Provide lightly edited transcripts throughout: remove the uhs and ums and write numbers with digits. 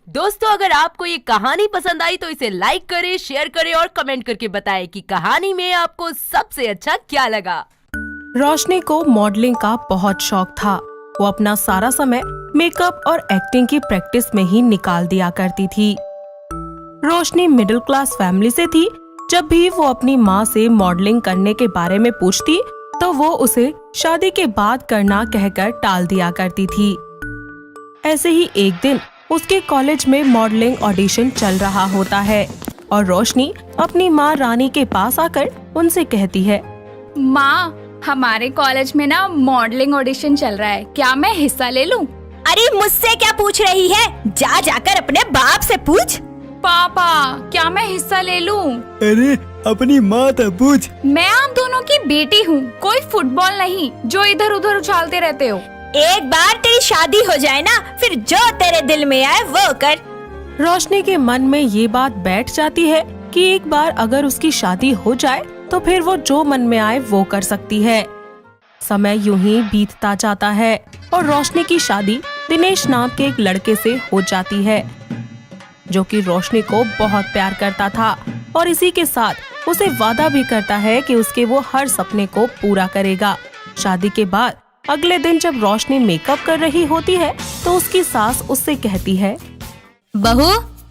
दोस्तों, अगर आपको ये कहानी पसंद आई तो इसे लाइक करें, शेयर करें और कमेंट करके बताएं कि कहानी में आपको सबसे अच्छा क्या लगा। रोशनी को मॉडलिंग का बहुत शौक था। वो अपना सारा समय मेकअप और एक्टिंग की प्रैक्टिस में ही निकाल दिया करती थी। रोशनी मिडिल क्लास फैमिली से थी। जब भी वो अपनी माँ से मॉडलिंग करने के बारे में पूछती तो वो उसे शादी के बाद करना कहकर टाल दिया करती थी। ऐसे ही एक दिन उसके कॉलेज में मॉडलिंग ऑडिशन चल रहा होता है और रोशनी अपनी माँ रानी के पास आकर उनसे कहती है, माँ, हमारे कॉलेज में ना मॉडलिंग ऑडिशन चल रहा है, क्या मैं हिस्सा ले लूं? अरे मुझसे क्या पूछ रही है? जाकर अपने बाप से पूछ। पापा, क्या मैं हिस्सा ले लूं? अरे अपनी माँ तो पूछ। मैं आप दोनों की बेटी हूँ, कोई फुटबॉल नहीं जो इधर उधर उछालते रहते हो। एक बार तेरी शादी हो जाए ना, फिर जो तेरे दिल में आए वो कर। रोशनी के मन में ये बात बैठ जाती है कि एक बार अगर उसकी शादी हो जाए तो फिर वो जो मन में आए वो कर सकती है। समय यूं ही बीतता जाता है और रोशनी की शादी दिनेश नाम के एक लड़के से हो जाती है, जो कि रोशनी को बहुत प्यार करता था और इसी के साथ उसे वादा भी करता है कि उसके वो हर सपने को पूरा करेगा। शादी के बाद अगले दिन जब रोशनी मेकअप कर रही होती है तो उसकी सास उससे कहती है, बहू,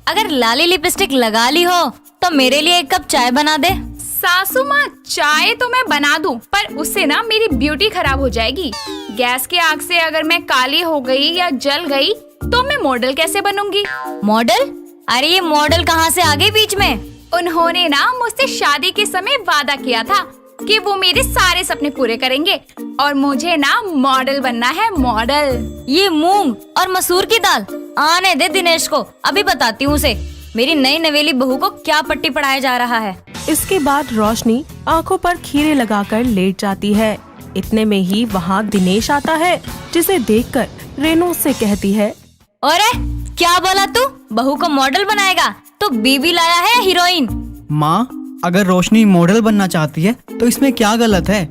अगर लाली लिपस्टिक लगा ली हो तो मेरे लिए एक कप चाय बना दे। सासू माँ, चाय तो मैं बना दूं, पर उससे ना मेरी ब्यूटी खराब हो जाएगी। गैस के आग से अगर मैं काली हो गई या जल गई तो मैं मॉडल कैसे बनूंगी? मॉडल? अरे ये मॉडल कहाँ से आ गई बीच में? उन्होंने ना मुझसे शादी के समय वादा किया था कि वो मेरे सारे सपने पूरे करेंगे और मुझे ना मॉडल बनना है, मॉडल। ये मूंग और मसूर की दाल, आने दे दिनेश को, अभी बताती हूँ उसे मेरी नई नवेली बहू को क्या पट्टी पढ़ाया जा रहा है। इसके बाद रोशनी आंखों पर खीरे लगाकर लेट जाती है। इतने में ही वहाँ दिनेश आता है, जिसे देखकर रेनू से कहती है, अरे क्या बोला तू? बहू को मॉडल बनाएगा तो बीबी लाया है हीरोइन? माँ, अगर रोशनी मॉडल बनना चाहती है तो इसमें क्या गलत है?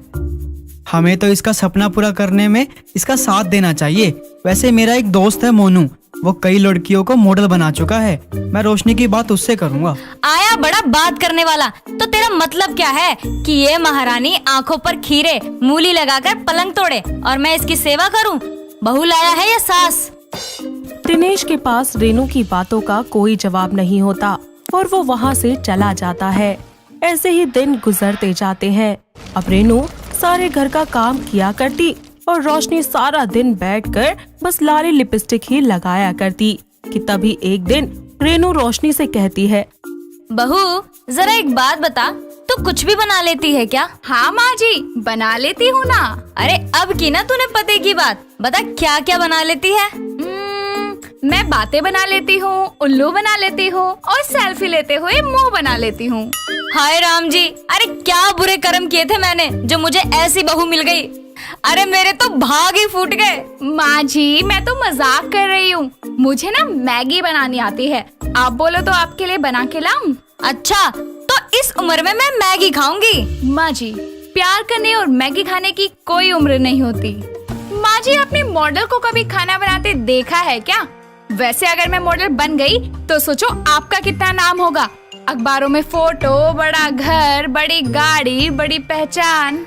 हमें तो इसका सपना पूरा करने में इसका साथ देना चाहिए। वैसे मेरा एक दोस्त है मोनू, वो कई लड़कियों को मॉडल बना चुका है। मैं रोशनी की बात उससे करूँगा। आया बड़ा बात करने वाला। तो तेरा मतलब क्या है कि ये महारानी आंखों पर खीरे मूली लगाकर पलंग तोड़े और मैं इसकी सेवा करूं? बहू लाया है या सास? दिनेश के पास रेनू की बातों का कोई जवाब नहीं होता और वो वहाँ से चला जाता है। ऐसे ही दिन गुजरते जाते हैं। अब रेनू सारे घर का काम किया करती और रोशनी सारा दिन बैठकर बस लाली लिपस्टिक ही लगाया करती कि तभी एक दिन रेनू रोशनी से कहती है, बहू, जरा एक बात बता, तू कुछ भी बना लेती है क्या? हाँ माँ जी, बना लेती हूँ ना। अरे अब की ना तूने पते की बात, बता क्या क्या बना लेती है? मैं बातें बना लेती हूँ, उल्लू बना लेती हूँ और सेल्फी लेते हुए मुंह बना लेती हूँ। हाय राम जी, अरे क्या बुरे कर्म किए थे मैंने जो मुझे ऐसी बहू मिल गई। अरे मेरे तो भाग ही फूट गए। माँ जी, मैं तो मजाक कर रही हूँ। मुझे ना मैगी बनानी आती है, आप बोलो तो आपके लिए बना के लाऊं? अच्छा, तो इस उम्र में मैं मैगी खाऊंगी? माँ जी, प्यार करने और मैगी खाने की कोई उम्र नहीं होती। माँ जी, आपने मॉडल को कभी खाना बनाते देखा है क्या? वैसे अगर मैं मॉडल बन गई तो सोचो आपका कितना नाम होगा। अखबारों में फोटो, बड़ा घर, बड़ी गाड़ी, बड़ी पहचान।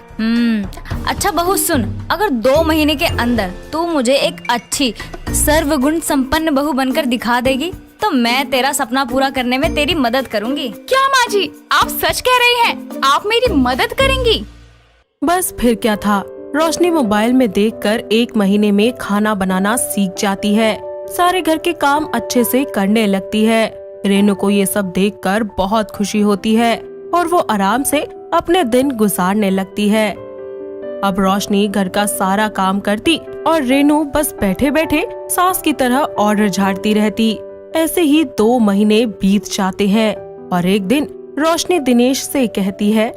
अच्छा बहू सुन, अगर 2 महीने के अंदर तू मुझे एक अच्छी सर्वगुण संपन्न बहू बनकर दिखा देगी तो मैं तेरा सपना पूरा करने में तेरी मदद करूंगी। क्या माँ जी, आप सच कह रही हैं? आप मेरी मदद करेंगी? बस फिर क्या था, रोशनी मोबाइल में देखकर 1 महीने में खाना बनाना सीख जाती है। सारे घर के काम अच्छे से करने लगती है। रेनू को ये सब देखकर बहुत खुशी होती है और वो आराम से अपने दिन गुजारने लगती है। अब रोशनी घर का सारा काम करती और रेनू बस बैठे बैठे सास की तरह ऑर्डर झाड़ती रहती। ऐसे ही 2 महीने बीत जाते हैं और एक दिन रोशनी दिनेश से कहती है,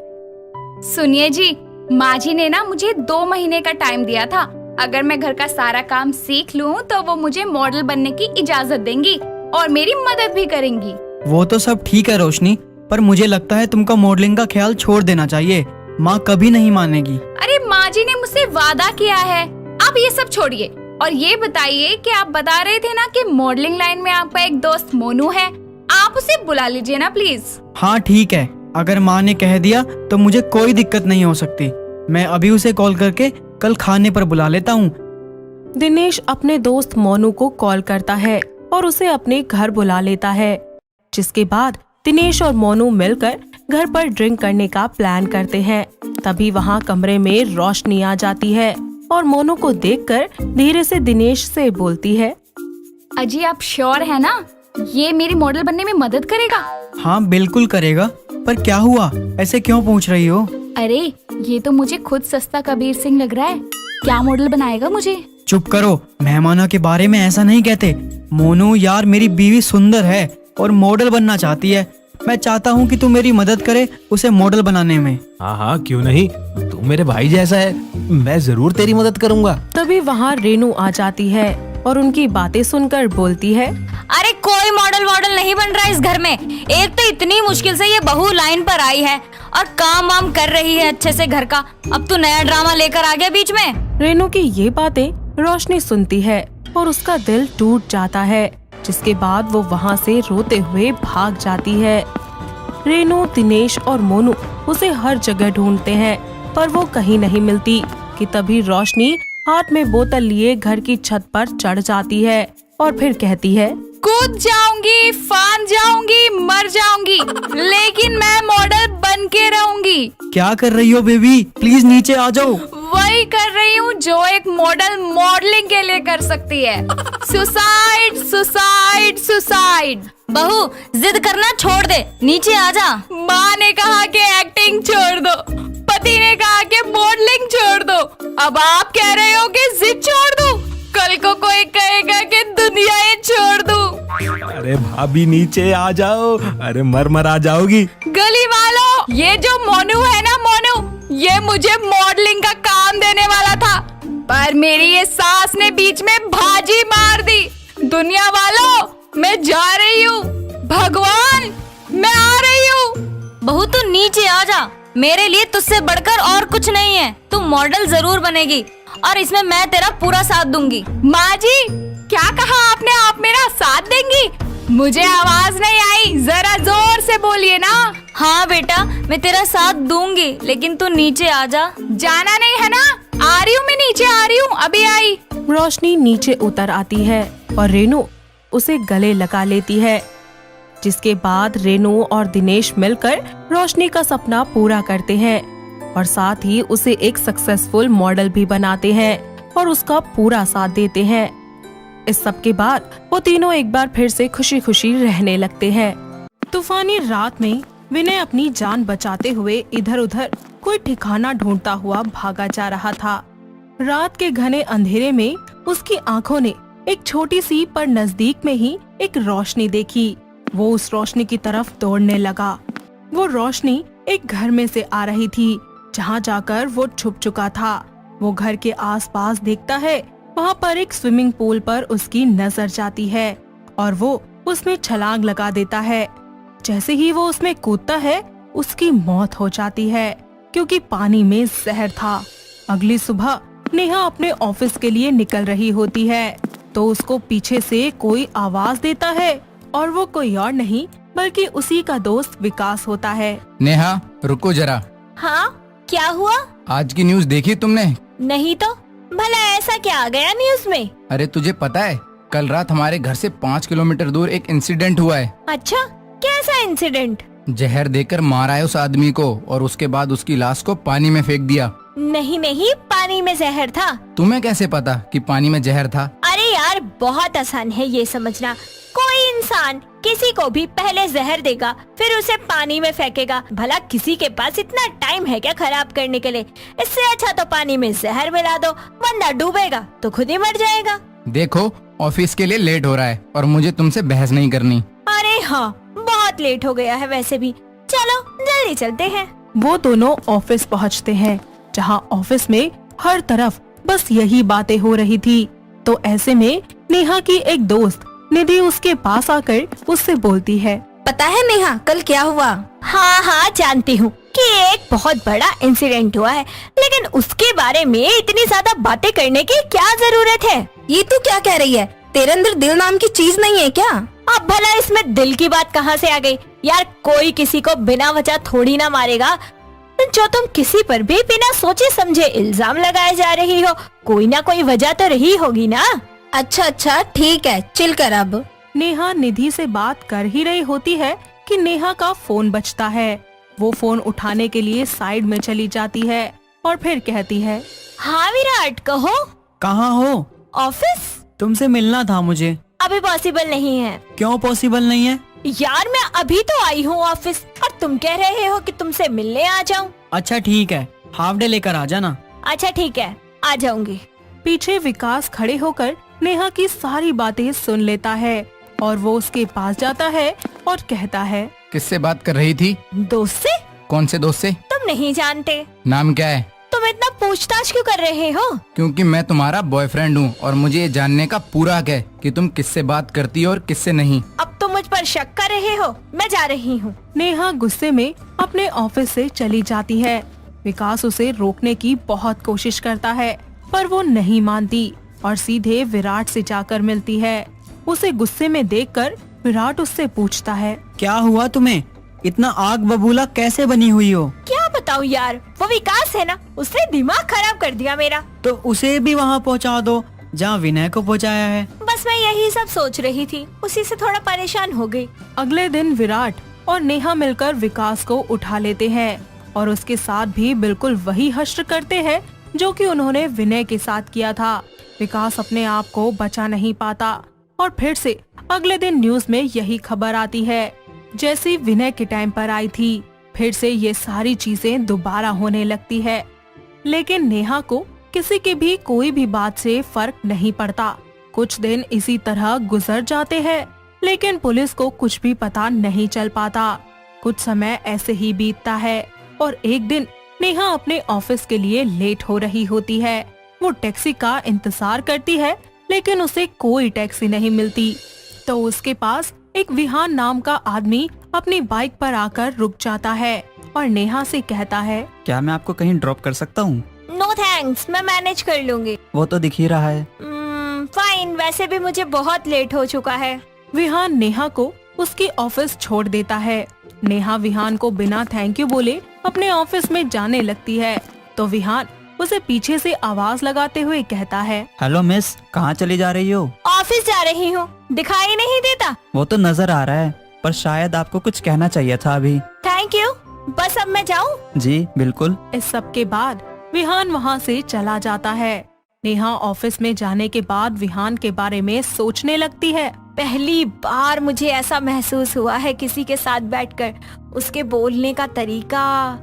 सुनिए जी, माँ जी ने ना मुझे 2 महीने का टाइम दिया था। अगर मैं घर का सारा काम सीख लूँ तो वो मुझे मॉडल बनने की इजाजत देंगी और मेरी मदद भी करेंगी। वो तो सब ठीक है रोशनी, पर मुझे लगता है तुमको मॉडलिंग का ख्याल छोड़ देना चाहिए। माँ कभी नहीं मानेगी। अरे माँ जी ने मुझसे वादा किया है। आप ये सब छोड़िए, और ये बताइए कि आप बता रहे थे ना कि मॉडलिंग लाइन में आपका एक दोस्त मोनू है, आप उसे बुला लीजिए ना प्लीज। हाँ ठीक है, अगर माँ ने कह दिया तो मुझे कोई दिक्कत नहीं हो सकती। मैं अभी उसे कॉल करके कल खाने पर बुला लेता हूँ। दिनेश अपने दोस्त मोनू को कॉल करता है और उसे अपने घर बुला लेता है, जिसके बाद दिनेश और मोनू मिलकर घर पर ड्रिंक करने का प्लान करते हैं। तभी वहाँ कमरे में रोशनी आ जाती है और मोनू को देखकर धीरे से दिनेश से बोलती है, अजी आप श्योर है ना, ये मेरी मॉडल बनने में मदद करेगा? हाँ बिल्कुल करेगा, पर क्या हुआ, ऐसे क्यों पूछ रही हो? अरे ये तो मुझे खुद सस्ता कबीर सिंह लग रहा है, क्या मॉडल बनाएगा मुझे? चुप करो, मेहमानों के बारे में ऐसा नहीं कहते। मोनू यार, मेरी बीवी सुंदर है और मॉडल बनना चाहती है। मैं चाहता हूँ कि तू मेरी मदद करे उसे मॉडल बनाने में। हाँ हाँ क्यों नहीं, तू मेरे भाई जैसा है, मैं जरूर तेरी मदद करूँगा। तभी वहाँ रेनू आ जाती है और उनकी बातें सुनकर बोलती है, अरे कोई मॉडल नहीं बन रहा इस घर में। एक तो इतनी मुश्किल से ये बहू लाइन पर आई है और काम वाम कर रही है अच्छे से घर का, अब तू नया ड्रामा लेकर आ गया बीच में। रेनू की ये बातें रोशनी सुनती है और उसका दिल टूट जाता है, जिसके बाद वो वहाँ से रोते हुए भाग जाती है। रेनू, दिनेश और मोनू उसे हर जगह ढूंढते हैं, पर वो कहीं नहीं मिलती कि तभी रोशनी हाथ में बोतल लिए घर की छत पर चढ़ जाती है और फिर कहती है, कूद जाऊंगी, फान जाऊंगी, मर जाऊंगी, लेकिन मैं मॉडल बन के रहूंगी। क्या कर रही हो बेबी, प्लीज नीचे आ जाओ। वही कर रही हूँ जो एक मॉडल मॉडलिंग के लिए कर सकती है। Suicide suicide suicide. बहू जिद करना छोड़ दे, नीचे आ जा। माँ ने कहा कि एक्टिंग छोड़ दो, पति ने कहा कि मॉडलिंग छोड़ दो, अब आप कह रहे हो कि जिद छोड़ दूं? कल को कोई कहेगा कि दुनिया ही छोड़ दूं। अरे भाभी नीचे आ जाओ, अरे मर आ जाओगी। गली वालों, ये जो मोनू है ना, मोनू, ये मुझे मॉडलिंग का काम देने वाला था, पर मेरी ये सास ने बीच में भाजी मार दी। दुनिया वालों, मैं जा रही हूँ। भगवान, मैं आ रही हूँ। बहू तू नीचे आ जा, मेरे लिए तुझसे बढ़कर और कुछ नहीं है। तू मॉडल जरूर बनेगी और इसमें मैं तेरा पूरा साथ दूंगी। माँ जी, क्या कहा आपने? आप मेरा साथ देंगी? मुझे आवाज नहीं आई, जरा जोर से बोलिए ना। हाँ बेटा, मैं तेरा साथ दूंगी, लेकिन तू नीचे आ जा। जाना नहीं है ना? आ रही हूँ, मैं नीचे आ रही हूँ, अभी आई। रोशनी नीचे उतर आती है और रेनू उसे गले लगा लेती है, जिसके बाद रेनू और दिनेश मिलकर रोशनी का सपना पूरा करते हैं और साथ ही उसे एक सक्सेसफुल मॉडल भी बनाते हैं और उसका पूरा साथ देते हैं। इस सब के बाद वो तीनों एक बार फिर से खुशी खुशी रहने लगते हैं। तूफानी रात में विनय अपनी जान बचाते हुए इधर उधर कोई ठिकाना ढूंढता हुआ भागा जा रहा था। रात के घने अंधेरे में उसकी आंखों ने एक छोटी सी पर नजदीक में ही एक रोशनी देखी। वो उस रोशनी की तरफ दौड़ने लगा। वो रोशनी एक घर में से आ रही थी, जहाँ जाकर वो छुप चुका था। वो घर के आसपास देखता है, वहाँ पर एक स्विमिंग पूल पर उसकी नजर जाती है और वो उसमें छलांग लगा देता है। जैसे ही वो उसमें कूदता है, उसकी मौत हो जाती है, क्योंकि पानी में जहर था। अगली सुबह नेहा अपने ऑफिस के लिए निकल रही होती है, तो उसको पीछे से कोई आवाज देता है और वो कोई और नहीं बल्कि उसी का दोस्त विकास होता है। नेहा रुको जरा। हाँ, क्या हुआ? आज की न्यूज़ देखी तुमने? नहीं तो, भला ऐसा क्या आ गया न्यूज में? अरे तुझे पता है, कल रात हमारे घर से 5 किलोमीटर दूर एक इंसिडेंट हुआ है। अच्छा, कैसा इंसिडेंट? जहर देकर मारा है उस आदमी को और उसके बाद उसकी लाश को पानी में फेंक दिया। नहीं नहीं, पानी में जहर था। तुम्हें कैसे पता कि पानी में जहर था? अरे यार, बहुत आसान है ये समझना। कोई इंसान किसी को भी पहले जहर देगा, फिर उसे पानी में फेंकेगा। भला किसी के पास इतना टाइम है क्या खराब करने के लिए? इससे अच्छा तो पानी में जहर मिला दो, बंदा डूबेगा तो खुद ही मर जाएगा। देखो, ऑफिस के लिए लेट हो रहा है और मुझे तुमसे बहस नहीं करनी। अरे हाँ, बहुत लेट हो गया है वैसे भी। चलो जल्दी चलते हैं। वो दोनों ऑफिस पहुंचते हैं, जहां ऑफिस में हर तरफ बस यही बातें हो रही थी। तो ऐसे में नेहा की एक दोस्त निधि उसके पास आकर उससे बोलती है, पता है नेहा, कल क्या हुआ? हाँ हाँ, जानती हूँ कि एक बहुत बड़ा इंसिडेंट हुआ है, लेकिन उसके बारे में इतनी ज्यादा बातें करने की क्या जरूरत है? ये तू क्या कह रही है? तेरे अंदर दिल नाम की चीज नहीं है क्या? अब भला इसमें दिल की बात कहाँ से आ गई? यार कोई किसी को बिना वजह थोड़ी ना मारेगा। जो तुम किसी पर भी बिना सोचे समझे इल्जाम लगाए जा रही हो, कोई ना कोई वजह तो रही होगी ना। अच्छा ठीक है, चिल कर अब। नेहा निधि से बात कर ही रही होती है कि नेहा का फोन बजता है। वो फोन उठाने के लिए साइड में चली जाती है और फिर कहती है, हाँ विराट कहो। कहाँ हो? ऑफिस? तुमसे मिलना था मुझे। अभी पॉसिबल नहीं है। क्यों पॉसिबल नहीं है? यार मैं अभी तो आई हूँ ऑफिस और तुम कह रहे हो कि तुमसे मिलने आ जाऊँ। अच्छा ठीक है, हाफ डे लेकर आ जाना। अच्छा ठीक है, आ जाऊंगी। पीछे विकास खड़े होकर नेहा की सारी बातें सुन लेता है और वो उसके पास जाता है और कहता है, किससे बात कर रही थी? दोस्त से? कौन से दोस्त से? तुम नहीं जानते? नाम क्या है? तुम इतना पूछताछ क्यों कर रहे हो? क्योंकि मैं तुम्हारा बॉयफ्रेंड हूँ और मुझे ये जानने का पूरा हक है कि तुम किससे बात करती हो और किससे नहीं। अब तुम मुझ पर शक कर रहे हो? मैं जा रही हूँ। नेहा गुस्से में अपने ऑफिस से चली जाती है। विकास उसे रोकने की बहुत कोशिश करता है पर वो नहीं मानती और सीधे विराट से जाकर मिलती है। उसे गुस्से में देखकर विराट उससे पूछता है, क्या हुआ तुम्हें? इतना आग बबूला कैसे बनी हुई हो? क्या बताऊँ यार, वो विकास है ना, उसने दिमाग खराब कर दिया मेरा। तो उसे भी वहाँ पहुँचा दो जहाँ विनय को पहुँचाया है। बस मैं यही सब सोच रही थी, उसी से थोड़ा परेशान हो गई। अगले दिन विराट और नेहा मिलकर विकास को उठा लेते हैं और उसके साथ भी बिल्कुल वही हश्र करते हैं जो कि उन्होंने विनय के साथ किया था। विकास अपने आप को बचा नहीं पाता और फिर से अगले दिन न्यूज में यही खबर आती है जैसी विनय के टाइम पर आई थी। फिर से ये सारी चीजें दोबारा होने लगती है, लेकिन नेहा को किसी की भी कोई भी बात से फर्क नहीं पड़ता। कुछ दिन इसी तरह गुजर जाते हैं, लेकिन पुलिस को कुछ भी पता नहीं चल पाता। कुछ समय ऐसे ही बीतता है और एक दिन नेहा अपने ऑफिस के लिए लेट हो रही होती है। वो टैक्सी का इंतजार करती है लेकिन उसे कोई टैक्सी नहीं मिलती। तो उसके पास एक विहान नाम का आदमी अपनी बाइक पर आकर रुक जाता है और नेहा से कहता है, क्या मैं आपको कहीं ड्रॉप कर सकता हूँ? नो थैंक्स, मैं मैनेज कर लूंगी। वो तो दिख ही रहा है। फाइन, वैसे भी मुझे बहुत लेट हो चुका है। विहान नेहा को उसकी ऑफिस छोड़ देता है। नेहा विहान को बिना थैंक यू बोले अपने ऑफिस में जाने लगती है तो विहान उसे पीछे से आवाज लगाते हुए कहता है, हेलो मिस, कहाँ चली जा रही हो? ऑफिस जा रही हूँ, दिखाई नहीं देता? वो तो नजर आ रहा है, पर शायद आपको कुछ कहना चाहिए था अभी। थैंक यू, बस अब मैं जाऊँ? जी बिल्कुल। इस सब के बाद विहान वहाँ से चला जाता है। नेहा ऑफिस में जाने के बाद विहान के बारे में सोचने लगती है। पहली बार मुझे ऐसा महसूस हुआ है किसी के साथ बैठकर, उसके बोलने का तरीका।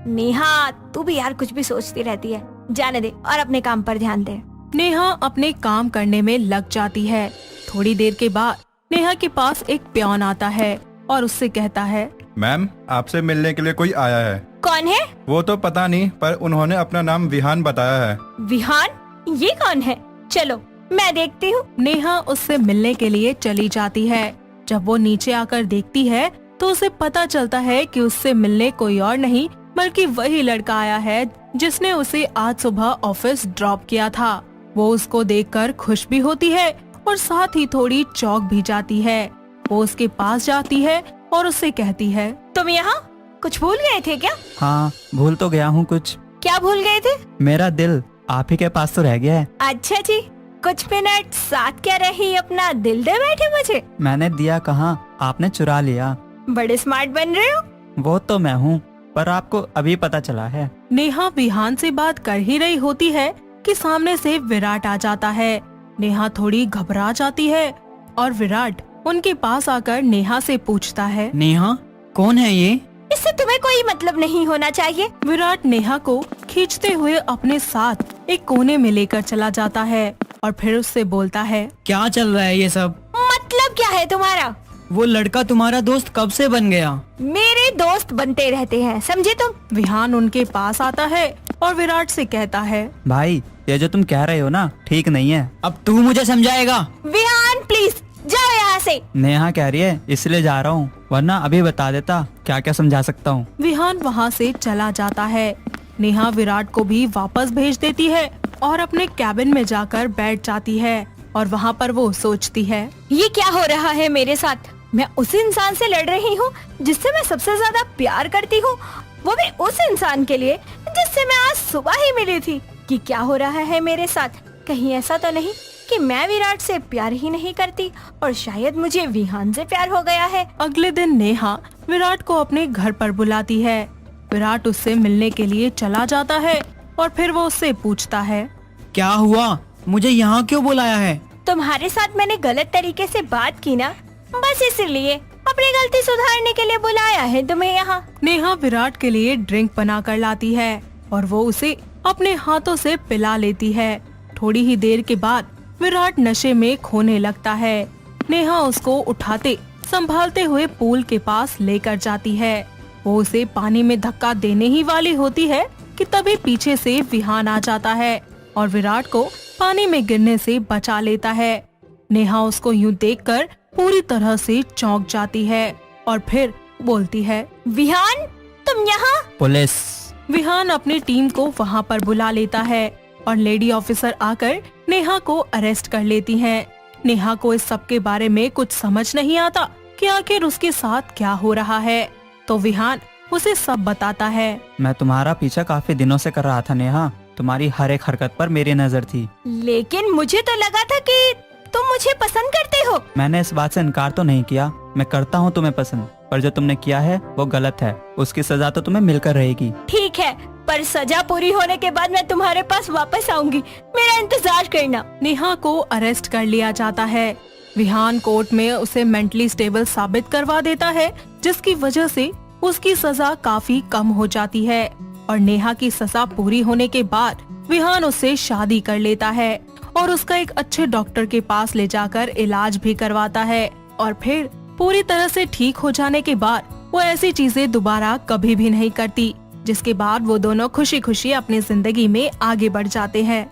नेहा तू भी यार कुछ भी सोचती रहती है, जाने दे और अपने काम पर ध्यान दे। नेहा अपने काम करने में लग जाती है। थोड़ी देर के बाद नेहा के पास एक प्यान आता है और उससे कहता है, मैम आपसे मिलने के लिए कोई आया है। कौन है? वो तो पता नहीं, पर उन्होंने अपना नाम विहान बताया है। विहान? ये कौन है? चलो मैं देखती हूँ। नेहा उससे मिलने के लिए चली जाती है। जब वो नीचे आकर देखती है तो उसे पता चलता है कि उससे मिलने कोई और नहीं बल्कि वही लड़का आया है जिसने उसे आज सुबह ऑफिस ड्रॉप किया था। वो उसको देखकर खुश भी होती है और साथ ही थोड़ी चौंक भी जाती है। वो उसके पास जाती है और उससे कहती है, तुम यहाँ कुछ भूल गए थे क्या? हाँ भूल तो गया हूँ कुछ। क्या भूल गए थे? मेरा दिल आप ही के पास तो रह गया है। अच्छा जी, कुछ मिनट साथ क्या रही, अपना दिल दे बैठे मुझे। मैंने दिया कहाँ, आपने चुरा लिया। बड़े स्मार्ट बन रहे हो। वो तो मैं हूँ, पर आपको अभी पता चला है। नेहा विहान से बात कर ही रही होती है कि सामने से विराट आ जाता है। नेहा थोड़ी घबरा जाती है और विराट उनके पास आकर नेहा से पूछता है, नेहा कौन है ये? इससे तुम्हें कोई मतलब नहीं होना चाहिए। विराट नेहा को खींचते हुए अपने साथ एक कोने में लेकर चला जाता है और फिर उससे बोलता है, क्या चल रहा है ये सब? मतलब क्या है तुम्हारा? वो लड़का तुम्हारा दोस्त कब से बन गया? मेरे दोस्त बनते रहते हैं, समझे तुम? विहान उनके पास आता है और विराट से कहता है, भाई ये जो तुम कह रहे हो ना ठीक नहीं है। अब तू मुझे समझाएगा? विहान प्लीज जाओ यहाँ से। नेहा कह रही है इसलिए जा रहा हूँ, वरना अभी बता देता क्या क्या समझा सकता हूँ। विहान वहाँ से चला जाता है। नेहा विराट को भी वापस भेज देती है और अपने कैबिन में जाकर बैठ जाती है और वहाँ पर वो सोचती है, ये क्या हो रहा है मेरे साथ? मैं उस इंसान से लड़ रही हूँ जिससे मैं सबसे ज्यादा प्यार करती हूँ, वो भी उस इंसान के लिए जिससे मैं आज सुबह ही मिली थी। कि क्या हो रहा है मेरे साथ? कहीं ऐसा तो नहीं कि मैं विराट से प्यार ही नहीं करती और शायद मुझे विहान से प्यार हो गया है। अगले दिन नेहा विराट को अपने घर पर बुलाती है। विराट उससे मिलने के लिए चला जाता है और फिर वो उससे पूछता है, क्या हुआ, मुझे यहाँ क्यों बुलाया है? तुम्हारे साथ मैंने गलत तरीके से बात की ना, बस इसलिए अपनी गलती सुधारने के लिए बुलाया है तुम्हें यहाँ। नेहा विराट के लिए ड्रिंक बना कर लाती है और वो उसे अपने हाथों से पिला लेती है। थोड़ी ही देर के बाद विराट नशे में खोने लगता है। नेहा उसको उठाते संभालते हुए पूल के पास लेकर जाती है। वो उसे पानी में धक्का देने ही वाली होती है कि तभी पीछे से विहान आ जाता है और विराट को पानी में गिरने से बचा लेता है। नेहा उसको यूं देखकर पूरी तरह से चौंक जाती है और फिर बोलती है, विहान, तुम यहाँ? पुलिस। विहान अपनी टीम को वहाँ पर बुला लेता है और लेडी ऑफिसर आकर नेहा को अरेस्ट कर लेती हैं। नेहा को इस सब के बारे में कुछ समझ नहीं आता कि आखिर उसके साथ क्या हो रहा है, तो विहान उसे सब बताता है। मैं तुम्हारा पीछा काफी दिनों से कर रहा था नेहा, तुम्हारी हर एक हरकत पर मेरी नजर थी। लेकिन मुझे तो लगा था कि तुम मुझे पसंद करते हो। मैंने इस बात से इनकार तो नहीं किया, मैं करता हूँ तुम्हें पसंद, पर जो तुमने किया है वो गलत है, उसकी सजा तो तुम्हें मिलकर रहेगी। ठीक है, पर सजा पूरी होने के बाद मैं तुम्हारे पास वापस आऊंगी, मेरा इंतजार करना। नेहा को अरेस्ट कर लिया जाता है। विहान कोर्ट में उसे मेंटली स्टेबल साबित करवा देता है, जिसकी वजह से उसकी सजा काफी कम हो जाती है और नेहा की सजा पूरी होने के बाद विहान उससे शादी कर लेता है और उसका एक अच्छे डॉक्टर के पास ले जाकर इलाज भी करवाता है और फिर पूरी तरह से ठीक हो जाने के बाद वो ऐसी चीजें दोबारा कभी भी नहीं करती, जिसके बाद वो दोनों खुशी खुशी अपनी जिंदगी में आगे बढ़ जाते हैं।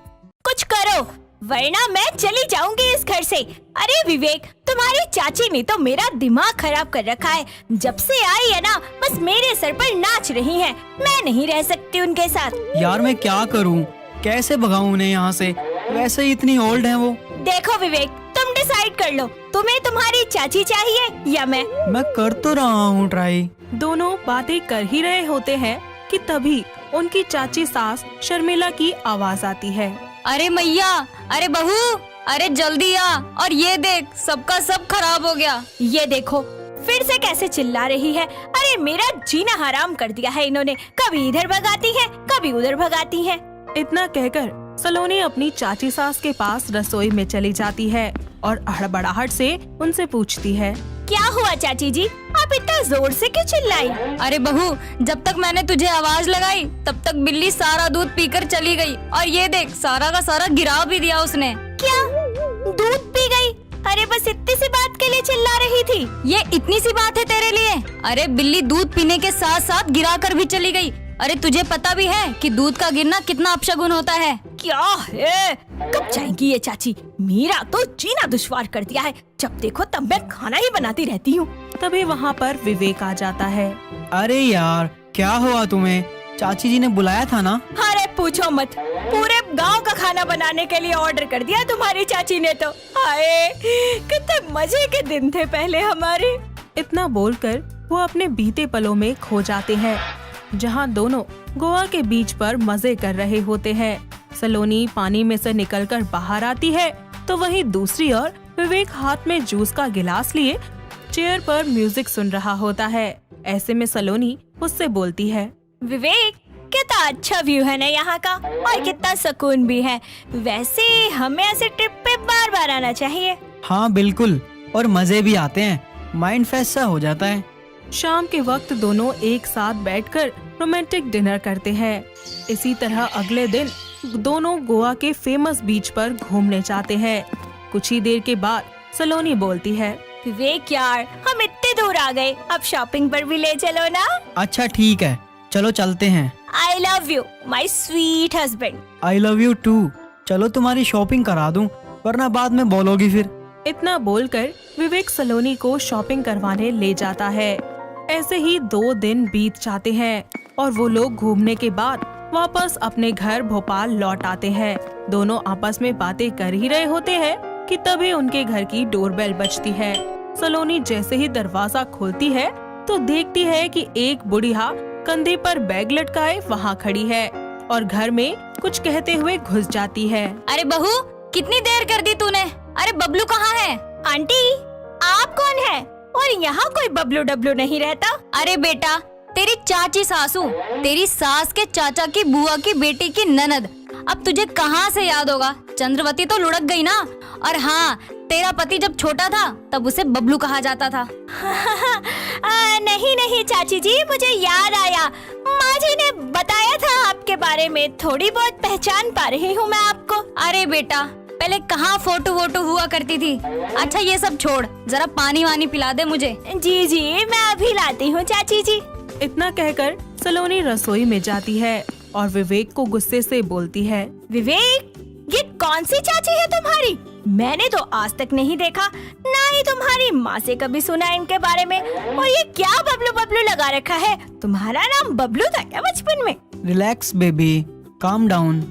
कुछ करो वरना मैं चली जाऊंगी इस घर से। अरे विवेक, तुम्हारी चाची ने तो मेरा दिमाग खराब कर रखा है। जब से आई है ना, बस मेरे सर पर नाच रही है। मैं नहीं रह सकती उनके साथ। यार मैं क्या करूं, कैसे भगाऊं उन्हें यहाँ से? वैसे ही इतनी ओल्ड हैं वो। देखो विवेक, तुम डिसाइड कर लो, तुम्हें तुम्हारी चाची चाहिए या मैं कर तो रहा हूँ ट्राई। दोनों बातें कर ही रहे होते हैं कि तभी उनकी चाची सास शर्मिला की आवाज आती है। अरे मैया, अरे बहू, अरे जल्दी आ, और ये देख सबका सब खराब हो गया। ये देखो फिर से कैसे चिल्ला रही है। अरे मेरा जीना हराम कर दिया है इन्होंने, कभी इधर भगाती है कभी उधर भगाती है। इतना कहकर सलोनी अपनी चाची सास के पास रसोई में चली जाती है और हड़बड़ाहट से उनसे पूछती है, क्या हुआ चाची जी, आप इतना जोर से क्यों चिल्लाई? अरे बहू, जब तक मैंने तुझे आवाज लगाई तब तक बिल्ली सारा दूध पीकर चली गई और ये देख सारा का सारा गिरा भी दिया उसने। क्या दूध पी गई? अरे बस इतनी सी बात के लिए चिल्ला रही थी। ये इतनी सी बात है तेरे लिए? अरे बिल्ली दूध पीने के साथ साथ गिरा कर भी चली गई। अरे तुझे पता भी है कि दूध का गिरना कितना अपशगुन होता है? क्या है? कब जाएंगी ये चाची? मेरा तो जीना दुश्वार कर दिया है, जब देखो तब मैं खाना ही बनाती रहती हूँ। तभी वहाँ पर विवेक आ जाता है। अरे यार क्या हुआ तुम्हें? चाची जी ने बुलाया था ना? अरे पूछो मत, पूरे गांव का खाना बनाने के लिए ऑर्डर कर दिया तुम्हारी चाची ने तो। हाय कितने मजे के दिन थे पहले हमारे। इतना बोलकर वो अपने बीते पलों में खो जाते हैं, जहाँ दोनों गोवा के बीच पर मजे कर रहे होते हैं। सलोनी पानी में से निकलकर बाहर आती है तो वहीं दूसरी ओर विवेक हाथ में जूस का गिलास लिए चेयर पर म्यूजिक सुन रहा होता है। ऐसे में सलोनी उससे बोलती है, विवेक कितना अच्छा व्यू है ना यहाँ का, और कितना सुकून भी है। वैसे हमें ऐसे ट्रिप पे बार बार आना चाहिए। हाँ बिल्कुल, और मजे भी आते हैं, माइंड फ्रेश सा हो जाता है। शाम के वक्त दोनों एक साथ बैठकर रोमांटिक डिनर करते हैं। इसी तरह अगले दिन दोनों गोवा के फेमस बीच पर घूमने जाते हैं। कुछ ही देर के बाद सलोनी बोलती है, विवेक यार, हम इतने दूर आ गए, अब शॉपिंग पर भी ले चलो ना। अच्छा ठीक है, चलो चलते हैं। I love you my sweet husband. I love you too. चलो तुम्हारी शॉपिंग करा दूं, वरना बाद में बोलोगी फिर। इतना बोलकर विवेक सलोनी को शॉपिंग करवाने ले जाता है। ऐसे ही 2 दिन बीत जाते हैं और वो लोग घूमने के बाद वापस अपने घर भोपाल लौट आते हैं। दोनों आपस में बातें कर ही रहे होते हैं कि तभी उनके घर की डोरबेल बजती है। सलोनी जैसे ही दरवाजा खोलती है तो देखती है कि एक बुढ़िया कंधे पर बैग लटकाए वहाँ खड़ी है और घर में कुछ कहते हुए घुस जाती है। अरे बहू, कितनी देर कर दी तूने? अरे बबलू कहाँ है? आंटी, आप कौन है? और यहाँ कोई बबलू डबलू नहीं रहता। अरे बेटा, तेरी चाची सासू, तेरी सास के चाचा की बुआ की बेटी की ननद। अब तुझे कहाँ से याद होगा? चंद्रवती तो लुढ़क गई ना। और हाँ, तेरा पति जब छोटा था तब उसे बबलू कहा जाता था। नहीं नहीं चाची जी, मुझे याद आया। माँ जी ने बताया था आपके बारे में, थोड़ी बहुत पहचान पा रही हूँ मैं आपको। अरे बेटा, पहले कहाँ फोटो वोटो हुआ करती थी। अच्छा ये सब छोड़, जरा पानी वानी पिला दे मुझे। जी जी, मैं अभी लाती हूँ चाची जी। इतना कहकर सलोनी रसोई में जाती है और विवेक को गुस्से से बोलती है। विवेक, ये कौन सी चाची है तुम्हारी? मैंने तो आज तक नहीं देखा, ना ही तुम्हारी माँ से कभी सुना इनके बारे में। और ये क्या बबलू बबलू लगा रखा है? तुम्हारा नाम बबलू था क्या बचपन में? Relax baby, calm down.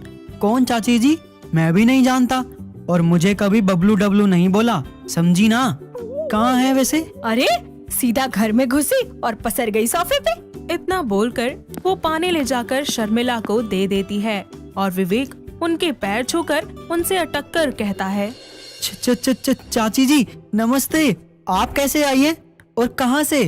कौन चाची जी? मैं भी नहीं जानता और मुझे कभी बबलू डबलू नहीं बोला, समझी ना? कहाँ है वैसे? अरे सीधा घर में घुसी और पसर गई सोफे पे। इतना बोलकर वो पानी ले जाकर शर्मिला को दे देती है और विवेक उनके पैर छूकर उनसे अटक कर कहता है। चाची जी नमस्ते, आप कैसे आई हैं? और कहाँ से?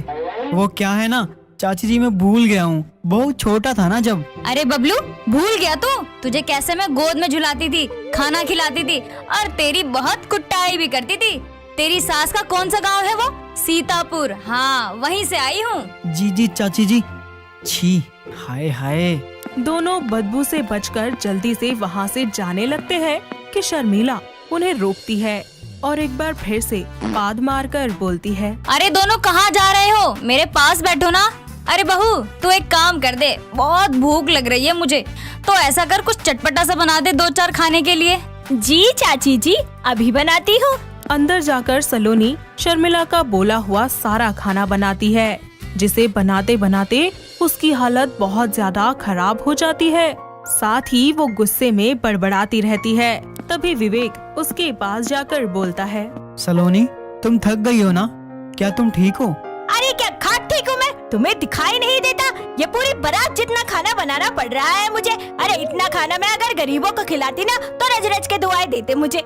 वो क्या है ना चाची जी, मैं भूल गया हूँ, बहुत छोटा था ना जब। अरे बबलू, भूल गया तू? तुझे कैसे मैं गोद में झुलाती थी, खाना खिलाती थी और तेरी बहुत कुटाई भी करती थी। तेरी सास का कौन सा गांव है वो? सीतापुर। हाँ, वहीं से आई हूँ। जी जी चाची जी। छी, हाय हाय। दोनों बदबू से बचकर जल्दी से वहाँ से जाने लगते हैं कि शर्मिला उन्हें रोकती है और एक बार फिर से पाद मारकर बोलती है। अरे दोनों कहाँ जा रहे हो? मेरे पास बैठो ना। अरे बहू, तू एक काम कर दे, बहुत भूख लग रही है मुझे, तो ऐसा कर कुछ चटपटा सा बना दे 2-4 खाने के लिए। जी चाची जी, अभी बनाती हूँ। अंदर जाकर सलोनी शर्मिला का बोला हुआ सारा खाना बनाती है, जिसे बनाते बनाते उसकी हालत बहुत ज्यादा खराब हो जाती है। साथ ही वो गुस्से में बड़बड़ाती रहती है। तभी विवेक उसके पास जाकर बोलता है। सलोनी, तुम थक गई हो ना? क्या तुम ठीक हो? अरे क्या खाट ठीक हूँ मैं? तुम्हें दिखाई नहीं देता? ये पूरी बारात जितना खाना बनाना पड़ रहा है मुझे। अरे इतना खाना मैं अगर गरीबों को खिलाती ना तो रज रज के दुआएं देते मुझे।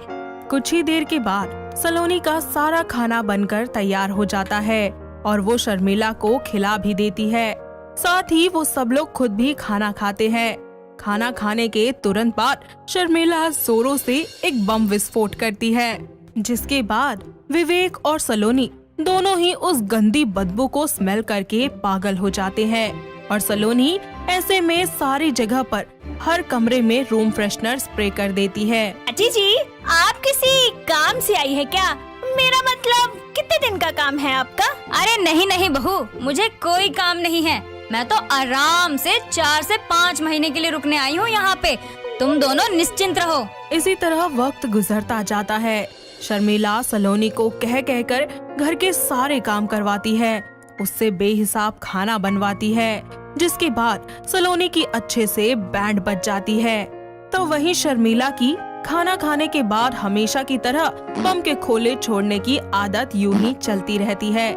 कुछ ही देर के बाद सलोनी का सारा खाना बनकर तैयार हो जाता है और वो शर्मिला को खिला भी देती है। साथ ही वो सब लोग खुद भी खाना खाते हैं। खाना खाने के तुरंत बाद शर्मिला जोरों से एक बम विस्फोट करती है, जिसके बाद विवेक और सलोनी दोनों ही उस गंदी बदबू को स्मेल करके पागल हो जाते हैं। और सलोनी ऐसे में सारी जगह पर हर कमरे में रूम फ्रेशनर स्प्रे कर देती है। चाची जी, आप किसी काम से आई है क्या? मेरा मतलब कितने दिन का काम है आपका? अरे नहीं नहीं बहू, मुझे कोई काम नहीं है। मैं तो आराम से 4 से 5 महीने के लिए रुकने आई हूँ यहाँ पे। तुम दोनों निश्चिंत रहो। इसी तरह वक्त गुजरता जाता है। शर्मिला सलोनी को कह कहकर घर के सारे काम करवाती है, उससे बेहिसाब खाना बनवाती है, जिसके बाद सलोनी की अच्छे से बैंड बज जाती है। तो वहीं शर्मिला की खाना खाने के बाद हमेशा की तरह बम के खोले छोड़ने की आदत यूं ही चलती रहती है।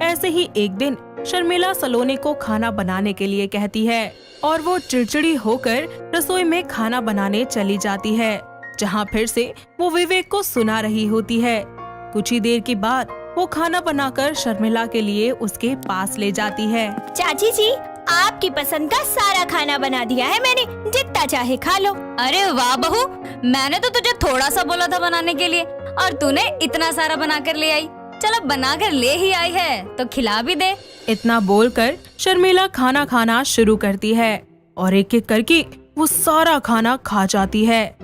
ऐसे ही एक दिन शर्मिला सलोनी को खाना बनाने के लिए कहती है और वो चिड़चिड़ी होकर रसोई में खाना बनाने चली जाती है, जहाँ फिर से वो विवेक को सुना रही होती है। कुछ ही देर के बाद वो खाना बनाकर शर्मिला के लिए उसके पास ले जाती है। चाची जी, आपकी पसंद का सारा खाना बना दिया है मैंने, जितना चाहे खा लो। अरे वाह बहू, मैंने तो तुझे थोड़ा सा बोला था बनाने के लिए और तूने इतना सारा बना कर ले आई। चलो बना कर ले ही आई है तो खिला भी दे। इतना बोलकर शर्मिला खाना खाना शुरू करती है और एक एक करके वो सारा खाना खा जाती है।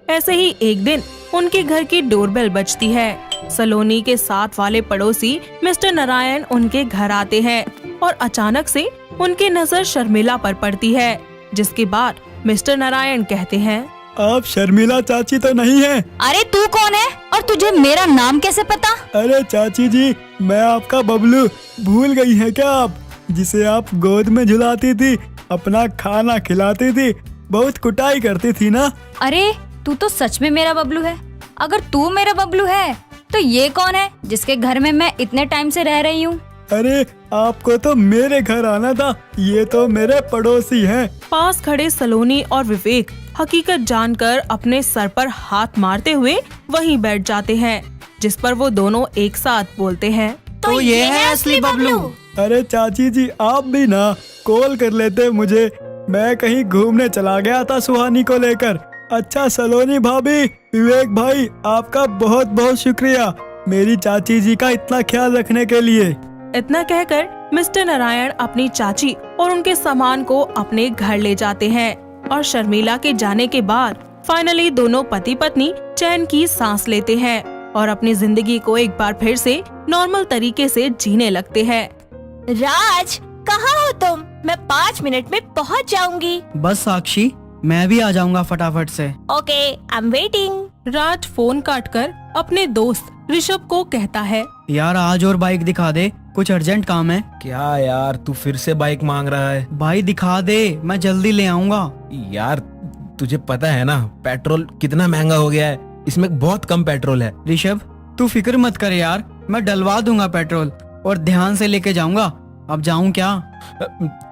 ऐसे ही एक दिन उनके घर की डोरबेल बजती है। सलोनी के साथ वाले पड़ोसी मिस्टर नारायण उनके घर आते हैं और अचानक से उनकी नजर शर्मिला पर पड़ती है, जिसके बाद मिस्टर नारायण कहते हैं, आप शर्मिला चाची तो नहीं है? अरे तू कौन है और तुझे मेरा नाम कैसे पता? अरे चाची जी, मैं आपका बबलू। भूल गई है क्या आप, जिसे आप गोद में झुलाती थी, अपना खाना खिलाती थी बहुत कुटाई करती थी ना। अरे तू तो सच में मेरा बबलू है। अगर तू मेरा बबलू है तो ये कौन है जिसके घर में मैं इतने टाइम से रह रही हूँ? अरे आपको तो मेरे घर आना था, ये तो मेरे पड़ोसी हैं। पास खड़े सलोनी और विवेक हकीकत जानकर अपने सर पर हाथ मारते हुए वहीं बैठ जाते हैं, जिस पर वो दोनों एक साथ बोलते हैं, तो ये है असली बबलू। अरे चाची जी आप भी ना कॉल कर लेते मुझे, मैं कहीं घूमने चला गया था सुहानी को लेकर। अच्छा सलोनी भाभी, विवेक भाई, आपका बहुत बहुत शुक्रिया मेरी चाची जी का इतना ख्याल रखने के लिए। इतना कहकर मिस्टर नारायण अपनी चाची और उनके सामान को अपने घर ले जाते हैं और शर्मिला के जाने के बाद फाइनली दोनों पति पत्नी चैन की सांस लेते हैं और अपनी जिंदगी को एक बार फिर से नॉर्मल तरीके से जीने लगते हैं। राज कहाँ हो तुम? मैं 5 मिनट में पहुँच जाऊंगी। बस साक्षी, मैं भी आ जाऊंगा फटाफट से। Okay, I am waiting. Raj phone काटकर अपने दोस्त ऋषभ को कहता है, यार आज और बाइक दिखा दे, कुछ अर्जेंट काम है। क्या यार, तू फिर से बाइक मांग रहा है? भाई दिखा दे, मैं जल्दी ले आऊंगा। यार तुझे पता है ना पेट्रोल कितना महंगा हो गया है, इसमें बहुत कम पेट्रोल है। ऋषभ तू फिक्र मत कर यार, मैं डलवा दूंगा पेट्रोल और ध्यान से लेके जाऊंगा। अब जाऊं क्या?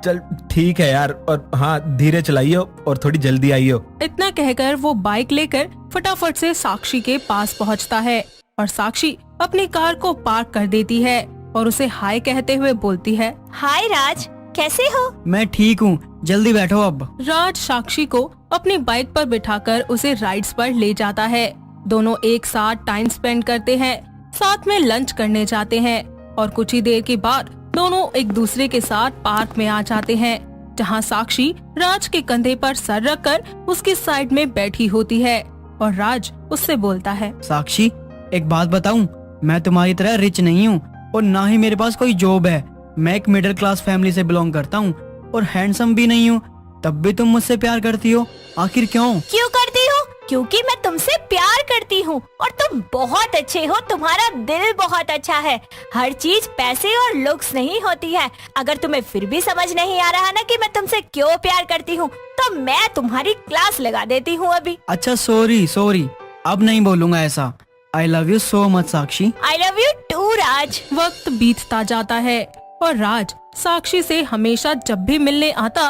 चल ठीक है यार, और हाँ धीरे चलाइयो और थोड़ी जल्दी आइयो। इतना कहकर वो बाइक लेकर फटाफट से साक्षी के पास पहुंचता है और साक्षी अपनी कार को पार्क कर देती है और उसे हाय कहते हुए बोलती है, हाय राज, कैसे हो? मैं ठीक हूँ, जल्दी बैठो अब। राज साक्षी को अपनी बाइक पर बिठाकर उसे राइड्स पर ले जाता है। दोनों एक साथ टाइम स्पेंड करते हैं, साथ में लंच करने जाते हैं और कुछ ही देर के बाद दोनों एक दूसरे के साथ पार्क में आ जाते हैं, जहां साक्षी राज के कंधे पर सर रखकर उसकी साइड में बैठी होती है और राज उससे बोलता है, साक्षी एक बात बताऊं, मैं तुम्हारी तरह रिच नहीं हूँ और ना ही मेरे पास कोई जॉब है। मैं एक मिडिल क्लास फैमिली से बिलोंग करता हूँ और हैंडसम भी नहीं हूँ, तब भी तुम मुझसे प्यार करती हो, आखिर क्यों? क्यों करती हो? क्योंकि मैं तुमसे प्यार करती हूँ और तुम बहुत अच्छे हो, तुम्हारा दिल बहुत अच्छा है। हर चीज पैसे और लुक्स नहीं होती है। अगर तुम्हें फिर भी समझ नहीं आ रहा ना कि मैं तुमसे क्यों प्यार करती हूँ, तो मैं तुम्हारी क्लास लगा देती हूँ अभी। अच्छा सॉरी, अब नहीं बोलूंगा ऐसा। I love you so much Sakshi. I love you too Raj. वक्त बीतता जाता है और राज साक्षी से हमेशा जब भी मिलने आता